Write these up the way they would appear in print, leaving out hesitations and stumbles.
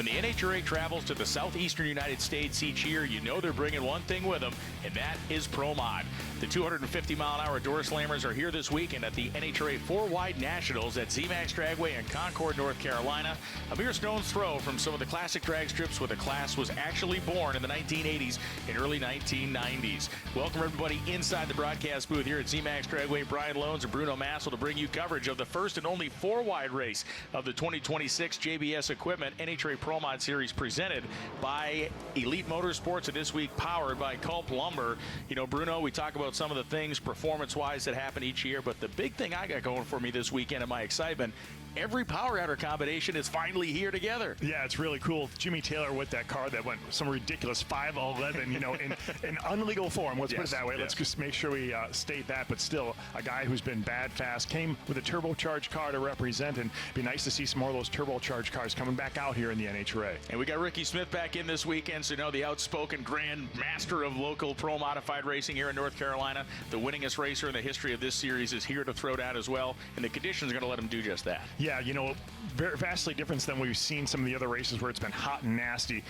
When the NHRA travels to the southeastern United States each year, you know they're bringing one thing with them, and that is Pro Mod. The 250-mile-an-hour door slammers are here this weekend at the NHRA 4-Wide Nationals at ZMAX Dragway in Concord, North Carolina. A mere stone's throw from some of the classic drag strips where the class was actually born in the 1980s and early 1990s. Welcome everybody inside the broadcast booth here at ZMAX Dragway. Brian Loans and Bruno Massel to bring you coverage of the first and only 4-wide race of the 2026 JBS Equipment NHRA Pro Mod Series presented by Elite Motorsports, and this week powered by Culp Lumber. You know, Bruno, we talk about some of the things performance-wise that happen each year, but the big thing I got going for me this weekend and my excitement, every power adder combination is finally here together. Yeah, it's really cool. Jimmy Taylor with that car that went some ridiculous 511, you know, in unlegal form. Let's put it that way. Let's just make sure we state that. But still, a guy who's been bad fast came with a turbocharged car to represent, and it'd be nice to see some more of those turbocharged cars coming back out here in the NHRA. And we got Ricky Smith back in this weekend, so you know the outspoken grand master of local pro modified racing here in North Carolina. The winningest racer in the history of this series is here to throw down as well, and the conditions are going to let him do just that. Yeah, you know, vastly different than we've seen some of the other races where it's been hot and nasty.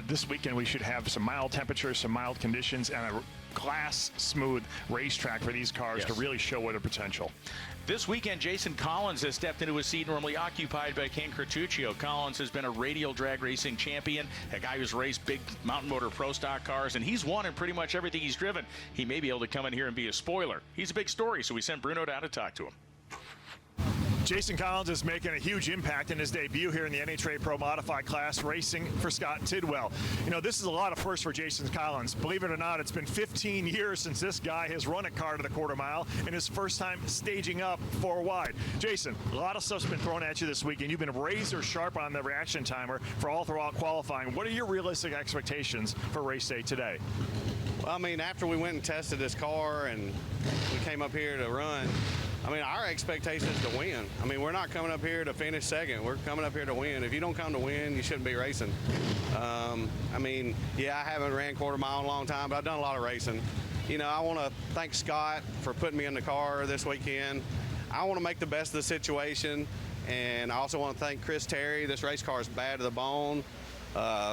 This weekend we should have some mild temperatures, some mild conditions, and a glass smooth racetrack for these cars to really show what their potential. This weekend, Jason Collins has stepped into a seat normally occupied by Ken Curtuccio. Collins has been a radial drag racing champion, a guy who's raced big mountain motor pro stock cars, and he's won in pretty much everything he's driven. He may be able to come in here and be a spoiler. He's a big story, so we sent Bruno down to talk to him. Jason Collins is making a huge impact in his debut here in the NHRA Pro Modified class, racing for Scott Tidwell. You know, this is a lot of firsts for Jason Collins. Believe it or not, it's been 15 years since this guy has run a car to the quarter mile, and his first time staging up 4-wide. Jason, a lot of stuff's been thrown at you this weekend. You've been razor sharp on the reaction timer for all throughout qualifying. What are your realistic expectations for race day today? Well, I mean, after we went and tested this car and we came up here to run, I mean, our expectation is to win. I mean, we're not coming up here to finish second. We're coming up here to win. If you don't come to win, you shouldn't be racing. I mean, yeah, I haven't ran quarter mile in a long time, but I've done a lot of racing. You know, I want to thank Scott for putting me in the car this weekend. I want to make the best of the situation, and I also want to thank Chris Terry. This race car is bad to the bone.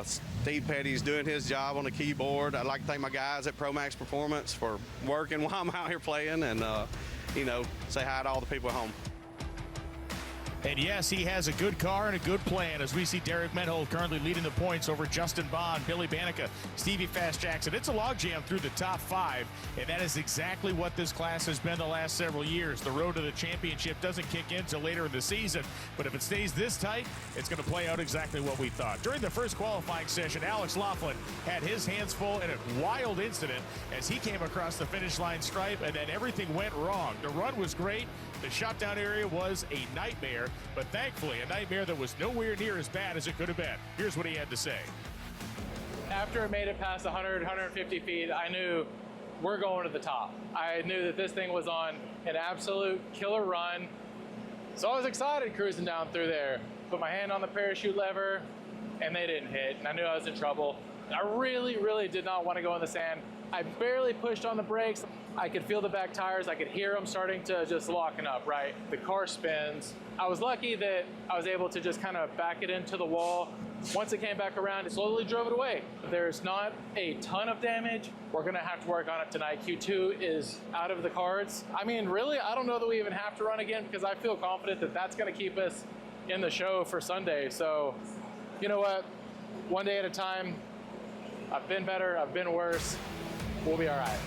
Steve Petty's doing his job on the keyboard. I'd like to thank my guys at ProMax Performance for working while I'm out here playing, and you know, say hi to all the people at home. And yes, he has a good car and a good plan, as we see Derek Menhold currently leading the points over Justin Bond, Billy Banica, Stevie Fast Jackson. It's a logjam through the top 5, and that is exactly what this class has been the last several years. The road to the championship doesn't kick in until later in the season, but if it stays this tight, it's going to play out exactly what we thought. During the first qualifying session, Alex Laughlin had his hands full in a wild incident as he came across the finish line stripe, and then everything went wrong. The run was great. The shutdown area was a nightmare, but thankfully a nightmare that was nowhere near as bad as it could have been. Here's what he had to say. After I made it past 100, 150 feet, I knew we're going to the top. I knew that this thing was on an absolute killer run. So I was excited cruising down through there. Put my hand on the parachute lever, and they didn't hit, and I knew I was in trouble. I really, really did not want to go in the sand. I barely pushed on the brakes. I could feel the back tires. I could hear them starting to just locking up, right? The car spins. I was lucky that I was able to just kind of back it into the wall. Once it came back around, it slowly drove it away. There's not a ton of damage. We're gonna have to work on it tonight. Q2 is out of the cards. I mean, really, I don't know that we even have to run again, because I feel confident that that's gonna keep us in the show for Sunday. So, you know what? One day at a time. I've been better, I've been worse. We'll be all right.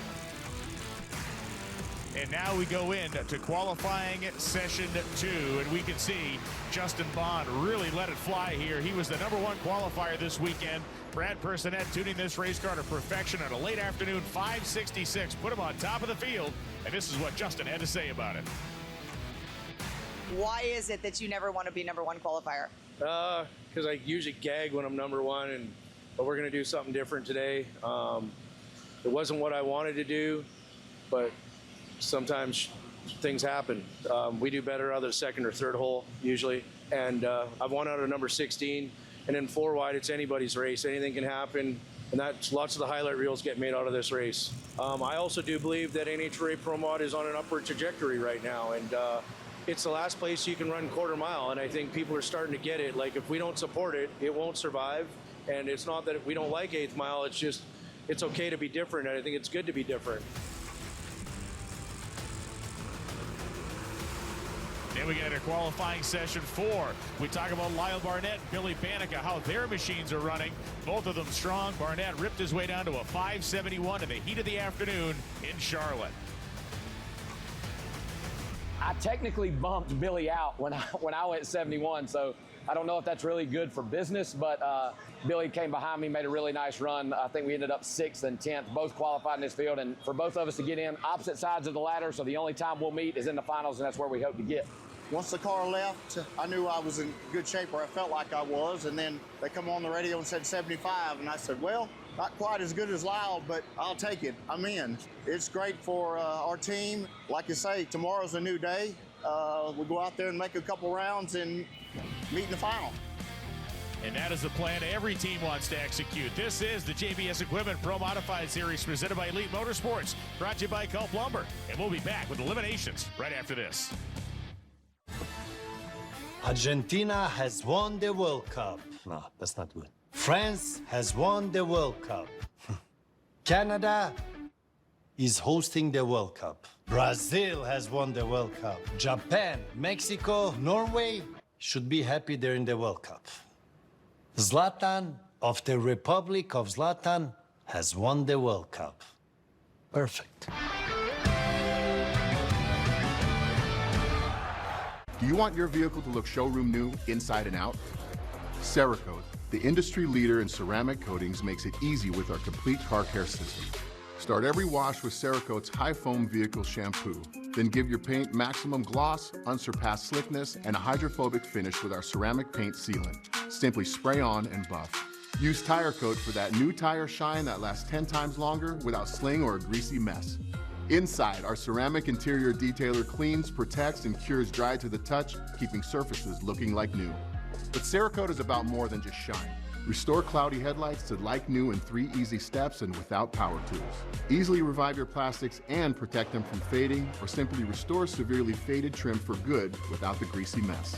And now we go into qualifying session 2, and we can see Justin Bond really let it fly here. He was the #1 qualifier this weekend. Brad Personette tuning this race car to perfection on a late afternoon 566. Put him on top of the field, and this is what Justin had to say about it. Why is it that you never want to be #1 qualifier? Because I usually gag when I'm #1, but we're going to do something different today. It wasn't what I wanted to do, but sometimes things happen. We do better out of the second or third hole usually, and I've won out of number 16, and in 4-wide it's anybody's race. Anything can happen, and that's lots of the highlight reels get made out of this race. I also do believe that NHRA Pro Mod is on an upward trajectory right now, and it's the last place you can run quarter mile, and I think people are starting to get it. Like, if we don't support it, it won't survive. And it's not that we don't like 8th mile, it's just, it's okay to be different, and I think it's good to be different. Then we get a qualifying session 4. We talk about Lyle Barnett and Billy Panica, how their machines are running. Both of them strong. Barnett ripped his way down to a 5:71 in the heat of the afternoon in Charlotte. I technically bumped Billy out when I went 71, so I don't know if that's really good for business, but Billy came behind me, made a really nice run. I think we ended up 6th and 10th, both qualified in this field, and for both of us to get in opposite sides of the ladder, so the only time we'll meet is in the finals, and that's where we hope to get. Once the car left, I knew I was in good shape, or I felt like I was, and then they come on the radio and said 75, and I said, well, not quite as good as Lyle, but I'll take it. I'm in. It's great for our team. Like you say, tomorrow's a new day. We go out there and make a couple rounds and meet in the final. And that is the plan every team wants to execute. This is the JBS Equipment Pro Modified Series presented by Elite Motorsports, brought to you by Culp Lumber. And we'll be back with eliminations right after this. Argentina has won the World Cup. No, that's not good. France has won the World Cup. Canada is hosting the World Cup. Brazil has won the World Cup. Japan, Mexico, Norway should be happy they're in the World Cup. Zlatan of the Republic of Zlatan has won the World Cup. Perfect. Do you want your vehicle to look showroom new, inside and out? Cerakote, the industry leader in ceramic coatings, makes it easy with our complete car care system. Start every wash with Cerakote's high foam vehicle shampoo. Then give your paint maximum gloss, unsurpassed slickness, and a hydrophobic finish with our ceramic paint sealant. Simply spray on and buff. Use Tire Coat for that new tire shine that lasts 10 times longer without sling or a greasy mess. Inside, our ceramic interior detailer cleans, protects, and cures dry to the touch, keeping surfaces looking like new. But Cerakote is about more than just shine. Restore cloudy headlights to like new in 3 easy steps and without power tools. Easily revive your plastics and protect them from fading, or simply restore severely faded trim for good without the greasy mess.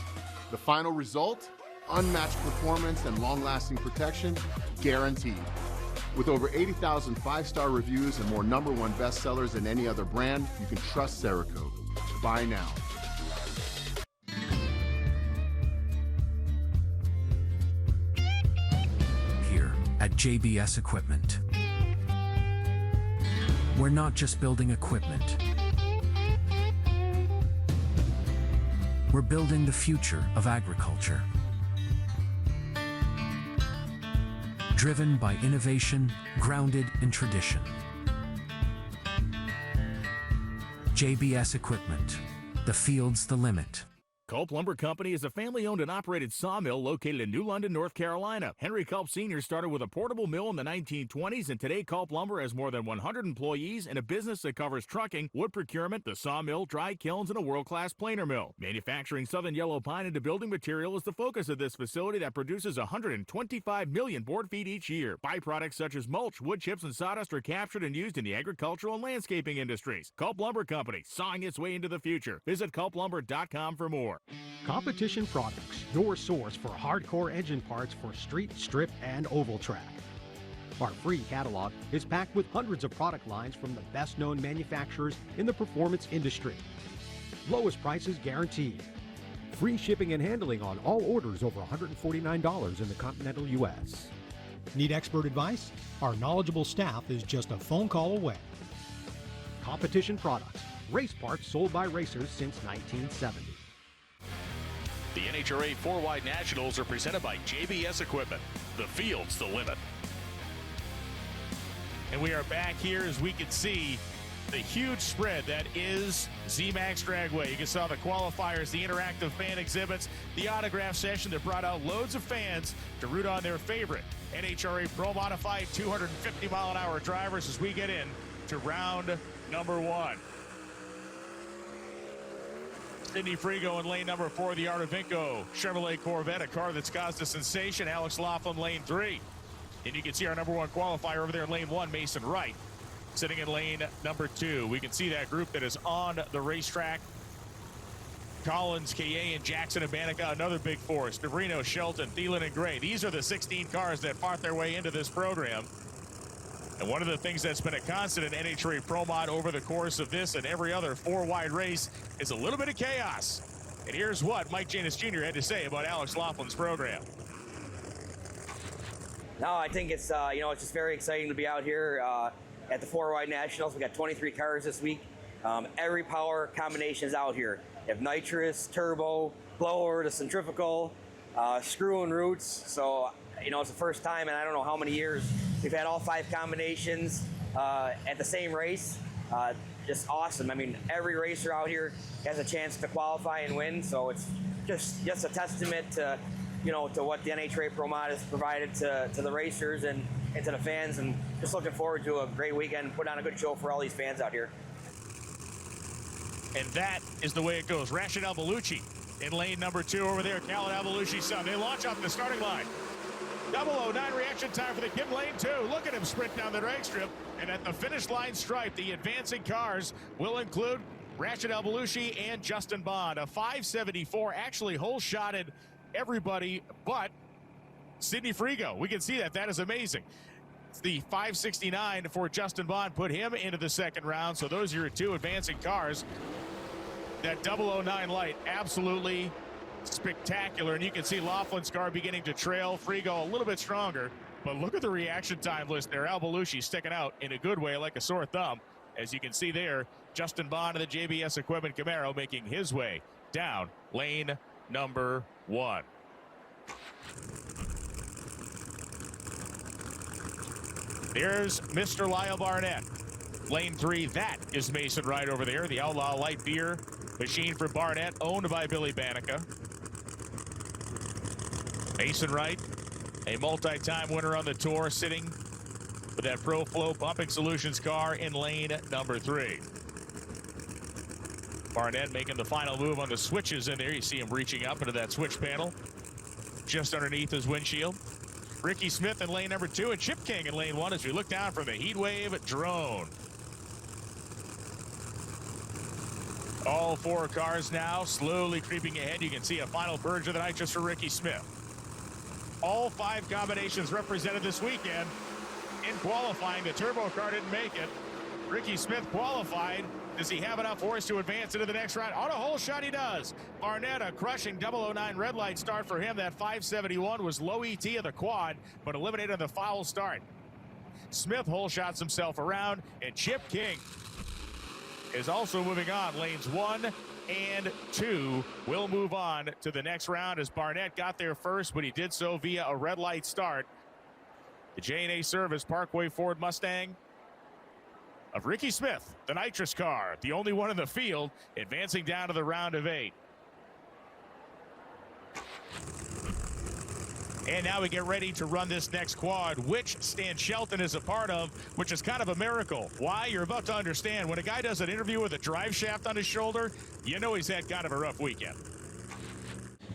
The final result? Unmatched performance and long-lasting protection, guaranteed. With over 80,000 5-star reviews and more #1 bestsellers than any other brand, you can trust Cerakote. Buy now. Here at JBS Equipment, we're not just building equipment. We're building the future of agriculture. Driven by innovation, grounded in tradition. JBS Equipment, the field's the limit. Culp Lumber Company is a family-owned and operated sawmill located in New London, North Carolina. Henry Culp Sr. started with a portable mill in the 1920s, and today Culp Lumber has more than 100 employees and a business that covers trucking, wood procurement, the sawmill, dry kilns, and a world-class planer mill. Manufacturing southern yellow pine into building material is the focus of this facility that produces 125 million board feet each year. Byproducts such as mulch, wood chips, and sawdust are captured and used in the agricultural and landscaping industries. Culp Lumber Company, sawing its way into the future. Visit culplumber.com for more. Competition Products, your source for hardcore engine parts for street, strip, and oval track. Our free catalog is packed with hundreds of product lines from the best-known manufacturers in the performance industry. Lowest prices guaranteed. Free shipping and handling on all orders over $149 in the continental U.S. Need expert advice? Our knowledgeable staff is just a phone call away. Competition Products, race parts sold by racers since 1970. The NHRA 4-Wide Nationals are presented by JBS Equipment. The field's the limit. And we are back here as we can see the huge spread that is Z-Max Dragway. You can saw the qualifiers, the interactive fan exhibits, the autograph session that brought out loads of fans to root on their favorite NHRA Pro Modified 250-mile-an-hour drivers as we get in to round number 1. Sidney Frigo in lane number 4, the Artevinco Chevrolet Corvette, a car that's caused a sensation. Alex Laughlin, lane 3. And you can see our number 1 qualifier over there in lane 1, Mason Wright, sitting in lane number 2. We can see that group that is on the racetrack Collins, Kaye, and Jackson and Bannica, another big four. Stavrino, Shelton, Thielen, and Gray. These are the 16 cars that fought their way into this program. And one of the things that's been a constant in NHRA Pro Mod over the course of this and every other four-wide race is a little bit of chaos. And here's what Mike Janus Jr. had to say about Alex Laughlin's program. No, I think it's, it's just very exciting to be out here at the four-wide nationals. We got 23 cars this week. Every power combination is out here. You have nitrous, turbo, blower, the centrifugal, screw and roots. So, it's the first time in I don't know how many years we've had all 5 combinations at the same race. Just awesome. I mean, every racer out here has a chance to qualify and win. So it's just a testament to, to what the NHRA Pro Mod has provided to the racers and to the fans. And just looking forward to a great weekend and put on a good show for all these fans out here. And that is the way it goes. Rashid Al-Baluchi in lane number 2 over there. Khaled Al-Baluchi's son. They launch off the starting line. 009 reaction time for the kid in lane 2. Look at him sprint down the drag strip. And at the finish line stripe, the advancing cars will include Rashid Al-Baluchi and Justin Bond. A 574 actually hole-shotted everybody but Sidney Frigo. We can see that. That is amazing. The 569 for Justin Bond put him into the second round. So those are your 2 advancing cars. That 009 light, absolutely spectacular. And you can see Laughlin's car beginning to trail. Frigo a little bit stronger. But look at the reaction time list there. Al-Baluchi sticking out in a good way, like a sore thumb. As you can see there, Justin Bond of the JBS Equipment Camaro making his way down lane number 1. There's Mr. Lyle Barnett. Lane 3, that is Mason Wright over there. The Outlaw Light Beer machine for Barnett, owned by Billy Bannica. Mason Wright, a multi-time winner on the tour, sitting with that Pro Flow Pumping Solutions car in lane number 3. Barnett making the final move on the switches in there. You see him reaching up into that switch panel just underneath his windshield. Ricky Smith in lane number 2 and Chip King in lane 1 as we look down from the Heatwave drone. All 4 cars now slowly creeping ahead. You can see a final purge of the night just for Ricky Smith. All 5 combinations represented this weekend. In qualifying, the turbo car didn't make it. Ricky Smith qualified. Does he have enough horse to advance into the next round? On a hole shot, he does. Barnett, a crushing 009 red light start for him. That 571 was low ET of the quad, but eliminated the foul start. Smith hole shots himself around, and Chip King is also moving on. Lanes 1 and 2 will move on to the next round as Barnett got there first, but he did so via a red light start. The J&A Service Parkway Ford Mustang of Ricky Smith, the nitrous car, the only one in the field, advancing down to the round of 8. And now we get ready to run this next quad, which Stan Shelton is a part of, which is kind of a miracle. Why? You're about to understand. When a guy does an interview with a drive shaft on his shoulder, you know he's had kind of a rough weekend.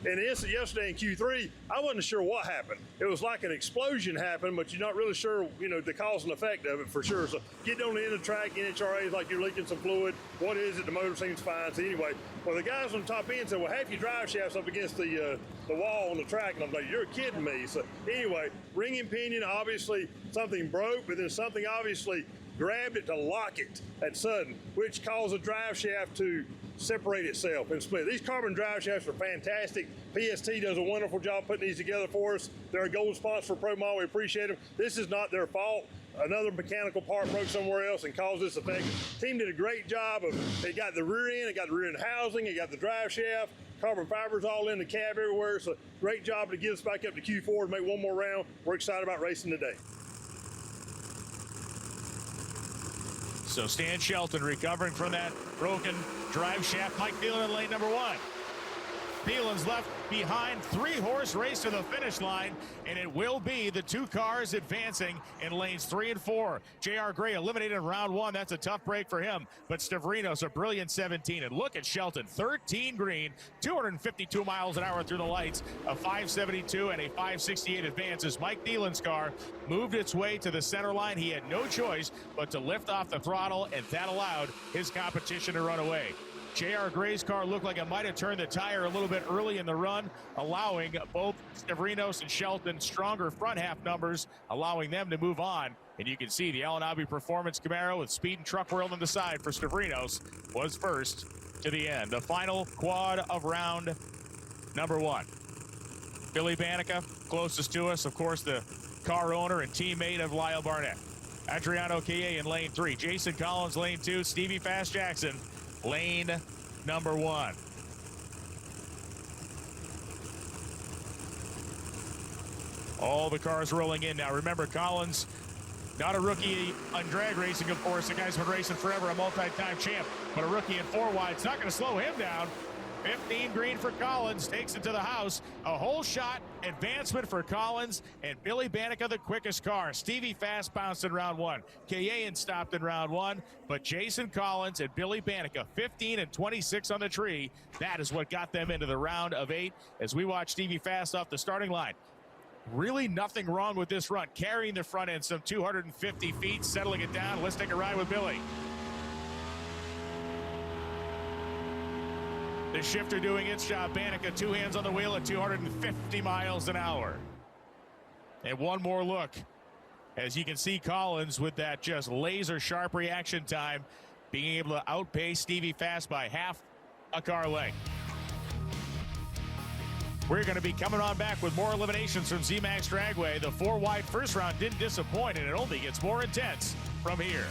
And the incident yesterday in Q3, I wasn't sure what happened. It was like an explosion happened, but you're not really sure, the cause and effect of it for sure. So getting on the end of the track, NHRA is like you're leaking some fluid. What is it? The motor seems fine. So anyway, well, the guys on the top end said, well, half your drive shaft's up against the wall on the track. And I'm like, you're kidding me. So anyway, ringing pinion, obviously something broke, but then something obviously grabbed it to lock it at sudden, which caused the drive shaft to separate itself and split. These carbon drive shafts are fantastic. PST does a wonderful job putting these together for us. They're a gold sponsor for ProMod. We appreciate them. This is not their fault. Another mechanical part broke somewhere else and caused this effect. Team did a great job of, they got the rear end, they got the rear end housing, they got the drive shaft, carbon fibers all in the cab everywhere. So great job to get us back up to Q4 and make one more round. We're excited about racing today. So Stan Shelton recovering from that broken drive shaft. Mike Thielen in lane number 1. Thielen's left behind. 3-horse race to the finish line, and it will be the 2 cars advancing in lanes 3 and 4. J.R. Gray eliminated in round 1. That's a tough break for him, but Stavrino's a brilliant 17. And look at Shelton, 13 green, 252 miles an hour through the lights, a 572 and a 568 advance as Mike Thielen's car moved its way to the center line. He had no choice but to lift off the throttle, and that allowed his competition to run away. J.R. Gray's car looked like it might have turned the tire a little bit early in the run, allowing both Stavrinos and Shelton stronger front half numbers, allowing them to move on. And you can see the Al-Anabi Performance Camaro with Speed and Truck World on the side for Stavrinos was first to the end. The final quad of round number 1. Billy Banica, closest to us, of course, the car owner and teammate of Lyle Barnett. Adriano Kaye in lane 3. Jason Collins, lane 2. Stevie Fast Jackson, lane number 1. All the cars rolling in now. Remember, Collins, not a rookie on drag racing, of course. The guy's been racing forever, a multi-time champ, but a rookie in 4 wide. It's not going to slow him down. 15 green for Collins, takes it to the house. A whole shot advancement for Collins, and Billy Banica the quickest car. Stevie Fast bounced in round 1. Kayan stopped in round 1, but Jason Collins and Billy Banica, 15 and 26 on the tree. That is what got them into the round of 8 as we watch Stevie Fast off the starting line. Really nothing wrong with this run. Carrying the front end some 250 feet, settling it down. Let's take a ride with Billy. The shifter doing its job. Banica, 2 hands on the wheel at 250 miles an hour. And one more look. As you can see, Collins with that just laser sharp reaction time, being able to outpace Stevie Fast by half a car length. We're going to be coming on back with more eliminations from Z-Max Dragway. The 4 wide first round didn't disappoint, and it only gets more intense from here.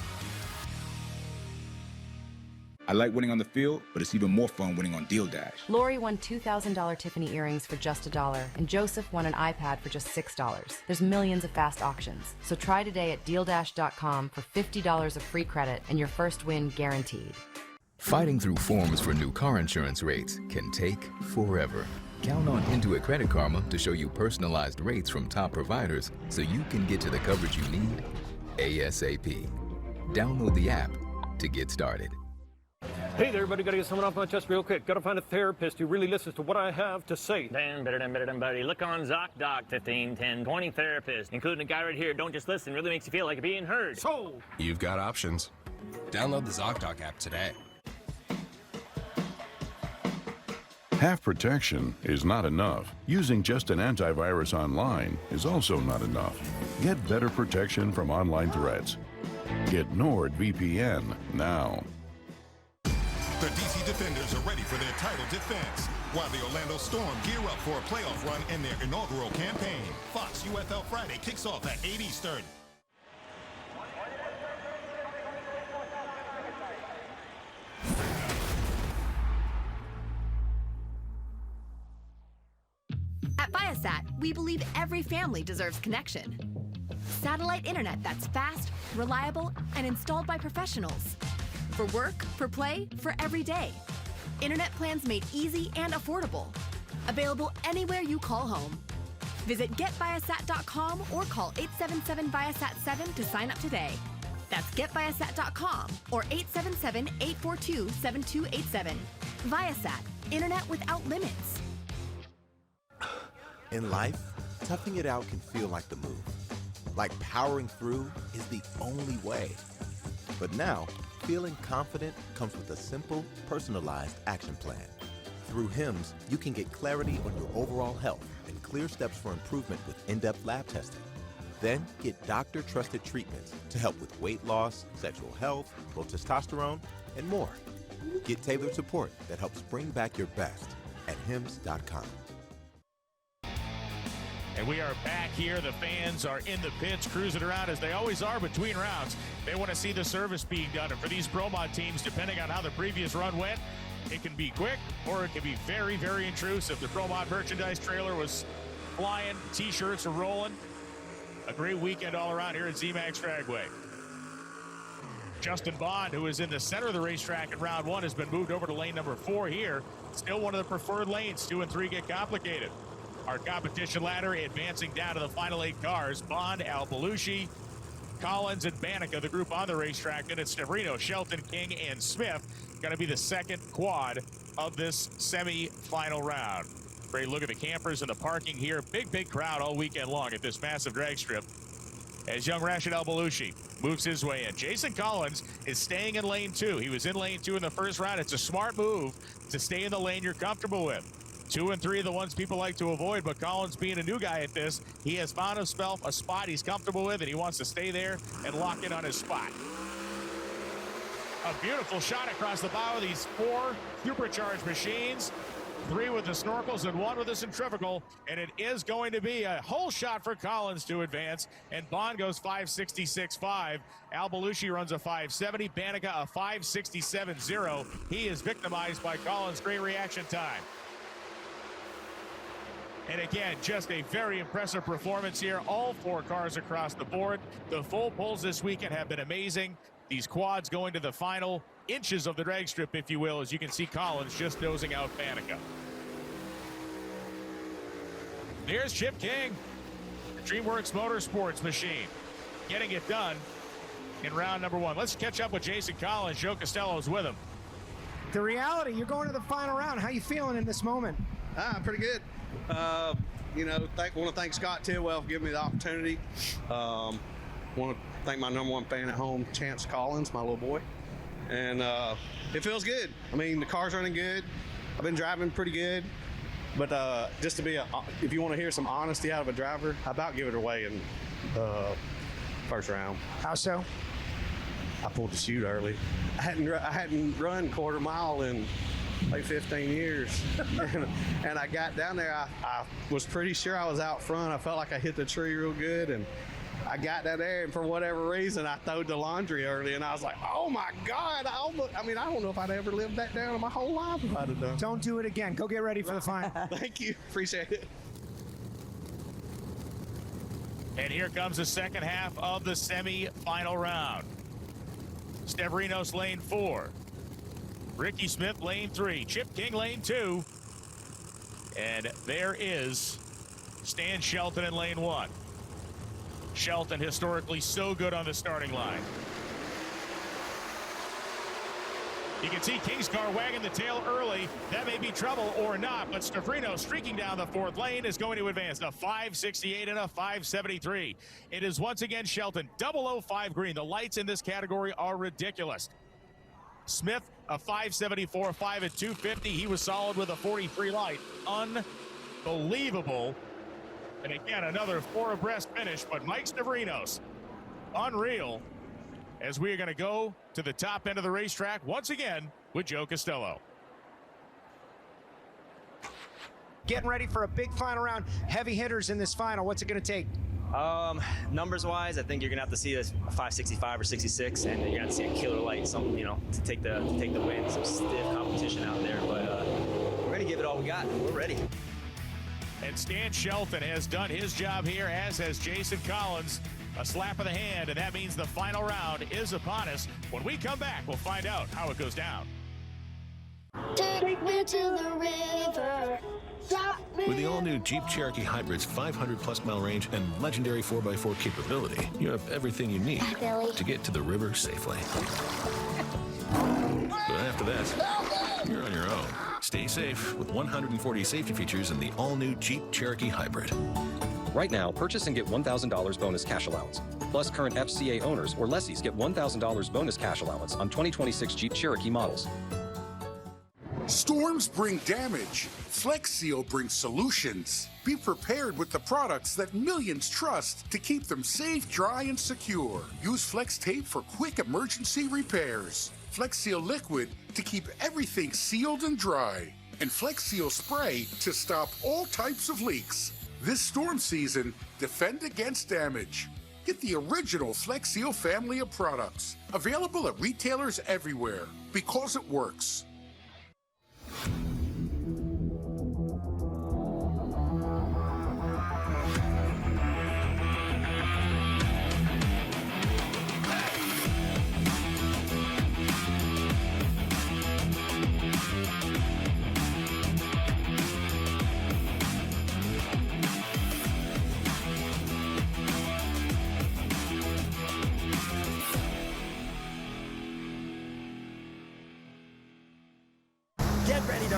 I like winning on the field, but it's even more fun winning on Deal Dash. Lori won $2,000 Tiffany earrings for just $1, and Joseph won an iPad for just $6. There's millions of fast auctions, so try today at DealDash.com for $50 of free credit and your first win guaranteed. Fighting through forms for new car insurance rates can take forever. Count on Intuit Credit Karma to show you personalized rates from top providers so you can get to the coverage you need ASAP. Download the app to get started. Hey there, everybody. Gotta get someone off my chest real quick. Gotta find a therapist who really listens to what I have to say. Damn, better than buddy. Look on ZocDoc, 15, 10, 20 therapists, including a guy right here. Don't just listen, really makes you feel like you're being heard. So, you've got options. Download the ZocDoc app today. Half protection is not enough. Using just an antivirus online is also not enough. Get better protection from online threats. Get NordVPN now. The DC Defenders are ready for their title defense, while the Orlando Storm gear up for a playoff run in their inaugural campaign. Fox UFL Friday kicks off at 8 Eastern. At Viasat, we believe every family deserves connection. Satellite internet that's fast, reliable, and installed by professionals. For work, for play, for every day. Internet plans made easy and affordable. Available anywhere you call home. Visit getviasat.com or call 877-VIASAT-7 to sign up today. That's getviasat.com or 877-842-7287. Viasat, internet without limits. In life, toughing it out can feel like the move. Like powering through is the only way. But now, feeling confident comes with a simple, personalized action plan. Through HIMSS, you can get clarity on your overall health and clear steps for improvement with in-depth lab testing. Then get doctor-trusted treatments to help with weight loss, sexual health, low testosterone, and more. Get tailored support that helps bring back your best at HIMSS.com. And we are back here. The fans are in the pits, cruising around as they always are between rounds. They want to see the service being done. And for these Pro Mod teams, depending on how the previous run went, it can be quick or it can be very, very intrusive. The Pro Mod merchandise trailer was flying. T-shirts are rolling. A great weekend all around here at Z-Max Dragway. Justin Bond, who is in the center of the racetrack in round 1, has been moved over to lane number 4 here. Still one of the preferred lanes. 2 and 3 get complicated. Our competition ladder advancing down to the final 8 cars. Bond, Al Belushi, Collins, and Banica, the group on the racetrack. Then it's Stavrino, Shelton, King, and Smith. Going to be the second quad of this semi-final round. Great look at the campers and the parking here. Big crowd all weekend long at this massive drag strip. as young Rashid Al-Balushi moves his way in. Jason Collins is staying in lane 2. He was in lane 2 in the first round. It's a smart move to stay in the lane you're comfortable with. 2 and 3 are the ones people like to avoid, but Collins, being a new guy at this, he has found himself a spot he's comfortable with, and he wants to stay there and lock in on his spot. A beautiful shot across the bow of these 4 supercharged machines. 3 with the snorkels and 1 with the centrifugal, and it is going to be a whole shot for Collins to advance, and Bond goes 5.66.5. Al-Balushi runs a 5.70, Banica a 5.67.0. He is victimized by Collins' great reaction time. And again, just a very impressive performance here. All 4 cars across the board. The full pulls this weekend have been amazing. These quads going to the final inches of the drag strip, if you will, as you can see Collins just nosing out Banica. There's Chip King, the DreamWorks Motorsports machine, getting it done in round number 1. Let's catch up with Jason Collins. Joe Costello's with him. The reality, you're going to the final round. How you feeling in this moment? Pretty good. Want to thank Scott Tidwell for giving me the opportunity. Want to thank my number 1 fan at home, Chance Collins, my little boy. And it feels good. I mean, the car's running good. I've been driving pretty good. But just to be, if you want to hear some honesty out of a driver, I about give it away in first round. How so? I pulled the chute early. I hadn't run quarter mile in like 15 years. and I got down there, I was pretty sure I was out front. I felt like I hit the tree real good, and I got down there, and for whatever reason, I throwed the laundry early, and I was like, oh my God, I don't know if I'd ever lived that down in my whole life if I'd have done. Don't do it again. Go get ready for the final. Thank you. Appreciate it. And here comes the second half of the semi-final round. Stavrinos lane 4. Ricky Smith lane 3. Chip King lane 2. And there is Stan Shelton in lane 1. Shelton historically so good on the starting line. You can see King's car wagging the tail early. That may be trouble or not, but Stavrinos streaking down the 4th lane is going to advance. A 5.68 and a 5.73. It is once again Shelton, 005 green. The lights in this category are ridiculous. Smith, a 5.74, 5 at 250. He was solid with a 43 light. Unbelievable. And again, another 4 abreast finish, but Mike Stavrinos, unreal, as we are going to go to the top end of the racetrack once again with Joe Costello. Getting ready for a big final round. Heavy hitters in this final. What's it going to take? Numbers wise, I think you're gonna have to see a 565 or 66, and you're gonna have to see a killer light, to take the win. Some stiff competition out there, but we're gonna give it all we got. We're ready. And Stan Shelton has done his job here, as has Jason Collins. A slap of the hand, and that means the final round is upon us. When we come back, we'll find out how it goes down. Take me to the river. With the all-new Jeep Cherokee Hybrid's 500-plus mile range and legendary 4x4 capability, you have everything you need to get to the river safely. But after that, you're on your own. Stay safe with 140 safety features in the all-new Jeep Cherokee Hybrid. Right now, purchase and get $1,000 bonus cash allowance. Plus, current FCA owners or lessees get $1,000 bonus cash allowance on 2026 Jeep Cherokee models. Storms bring damage. Flex Seal brings solutions. Be prepared with the products that millions trust to keep them safe, dry, and secure. Use Flex Tape for quick emergency repairs. Flex Seal Liquid to keep everything sealed and dry. And Flex Seal Spray to stop all types of leaks. This storm season, defend against damage. Get the original Flex Seal family of products. Available at retailers everywhere. Because it works.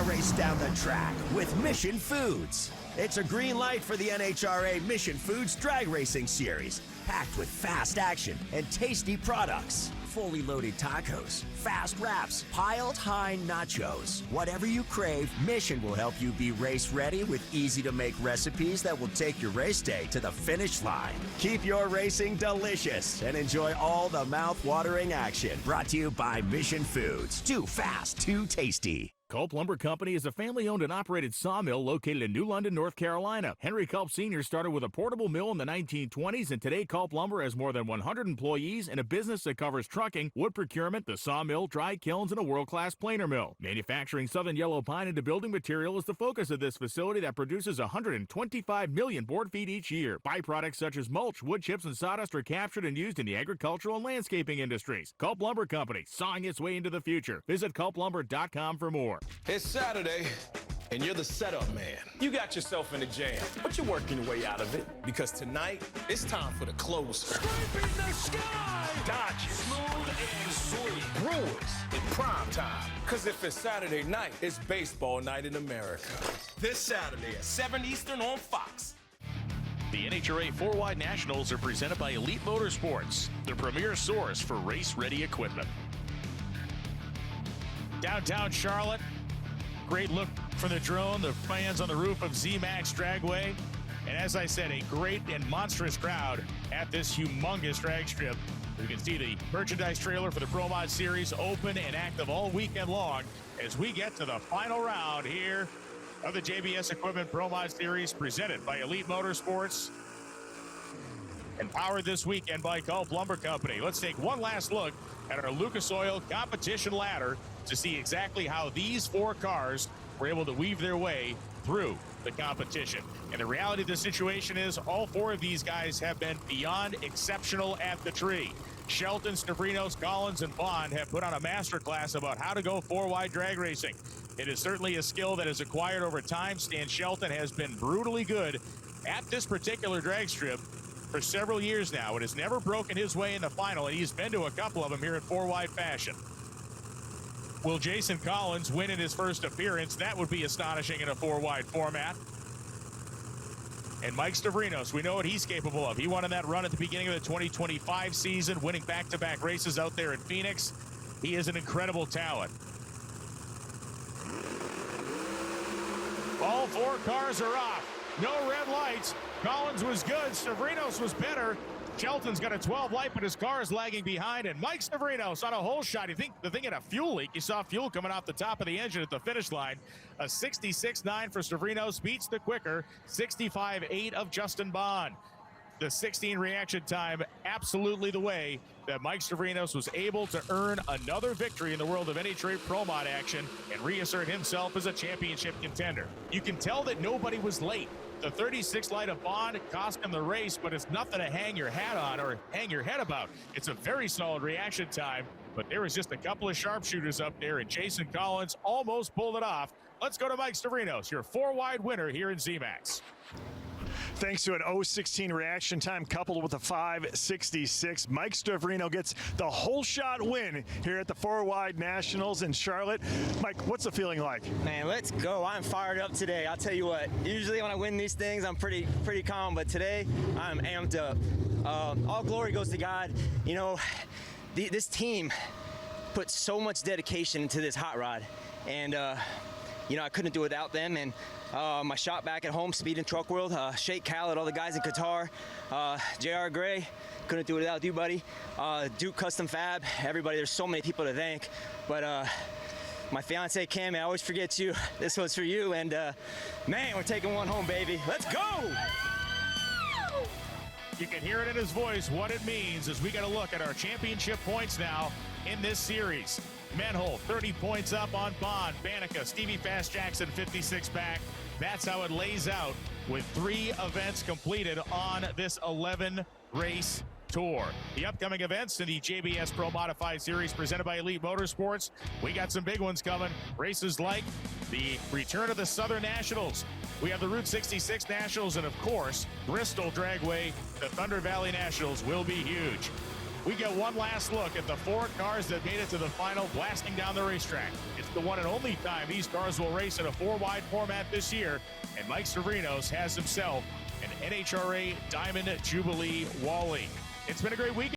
Race down the track with Mission Foods. It's a green light for the NHRA Mission Foods Drag Racing Series. packed with fast action and tasty products. Fully loaded tacos, fast wraps, piled high nachos. Whatever you crave, Mission will help you be race ready with easy-to-make recipes that will take your race day to the finish line. Keep your racing delicious and enjoy all the mouth-watering action. Brought to you by Mission Foods. Too fast, too tasty. Culp Lumber Company is a family-owned and operated sawmill located in New London, North Carolina. Henry Culp Sr. started with a portable mill in the 1920s, and today Culp Lumber has more than 100 employees and a business that covers trucking, wood procurement, the sawmill, dry kilns, and a world-class planer mill. Manufacturing southern yellow pine into building material is the focus of this facility that produces 125 million board feet each year. Byproducts such as mulch, wood chips, and sawdust are captured and used in the agricultural and landscaping industries. Culp Lumber Company, sawing its way into the future. Visit culplumber.com for more. It's Saturday, and you're the setup man. You got yourself in a jam, but you're working your way out of it because tonight it's time for the closer. Scraping the sky! Dodgers, smooth and sweet. Brewers in prime time. Because if it's Saturday night, it's baseball night in America. This Saturday at 7 Eastern on Fox. The NHRA 4-Wide Nationals are presented by Elite Motorsports, the premier source for race-ready equipment. Downtown Charlotte. Great look from the drone, the fans on the roof of ZMAX Dragway. And as I said, a great and monstrous crowd at this humongous drag strip. You can see the merchandise trailer for the Pro Mod Series open and active all weekend long as we get to the final round here of the JBS Equipment Pro Mod Series presented by Elite Motorsports and powered this weekend by Culp Lumber Company. Let's take one last look at our Lucas Oil competition ladder to see exactly how these four cars were able to weave their way through the competition. And the reality of the situation is all four of these guys have been beyond exceptional at the tree. Shelton, Stavrinos, Collins, and Bond have put on a masterclass about how to go four-wide drag racing. It is certainly a skill that is acquired over time. Stan Shelton has been brutally good at this particular drag strip for several years now. It has never broken his way in the final, and he's been to a couple of them here in four-wide fashion. Will Jason Collins win in his first appearance? That would be astonishing in a four-wide format. And Mike Stavrinos, we know what he's capable of. He won in that run at the beginning of the 2025 season, winning back-to-back races out there in Phoenix. He is an incredible talent. All four cars are off. No red lights. Collins was good. Stavrinos was better. Shelton's got a 12 light, but his car is lagging behind. And Mike Stavrinos on a hole shot. You think the thing had a fuel leak. You saw fuel coming off the top of the engine at the finish line. A 66.9 for Stavrinos beats the quicker 65.8 of Justin Bond. The 16 reaction time, absolutely the way that Mike Stavrinos was able to earn another victory in the world of NHRA Pro Mod action and reassert himself as a championship contender. You can tell that nobody was late. The 36 light of Bond cost him the race, but it's nothing to hang your hat on or hang your head about. It's a very solid reaction time, but there was just a couple of sharpshooters up there, and Jason Collins almost pulled it off. Let's go to Mike Stavrinos, your four-wide winner here in ZMAX. Thanks to an 0.16 reaction time coupled with a 5.66, Mike Stavrino gets the whole shot win here at the 4-Wide Nationals in Charlotte. Mike, what's the feeling like? Man, let's go. I'm fired up today. I'll tell you what, usually when I win these things, I'm pretty calm, but today I'm amped up. All glory goes to God. You know, this team put so much dedication into this hot rod, and you know, I couldn't do it without them. And my shop back at home, Speed and Truck World, Shake Khaled, all the guys in Qatar, JR Gray, couldn't do it without you, buddy. Duke Custom Fab, everybody, there's so many people to thank. But my fiance, Cami, I always forget you. This was for you, and man, we're taking one home, baby. Let's go! You can hear it in his voice, what it means as we got a look at our championship points now in this series. Menhol, 30 points up on Bond. Banica, Stevie Fast Jackson, 56 back. That's how it lays out with 3 events completed on this 11-race tour. The upcoming events in the JBS Pro Modified Series presented by Elite Motorsports. We got some big ones coming. Races like the return of the Southern Nationals. We have the Route 66 Nationals, and of course, Bristol Dragway. The Thunder Valley Nationals will be huge. We get one last look at the 4 cars that made it to the final, blasting down the racetrack. It's the one and only time these cars will race in a 4-wide format this year, and Mike Stavrinos has himself and NHRA Diamond Jubilee Walling. It's been a great weekend.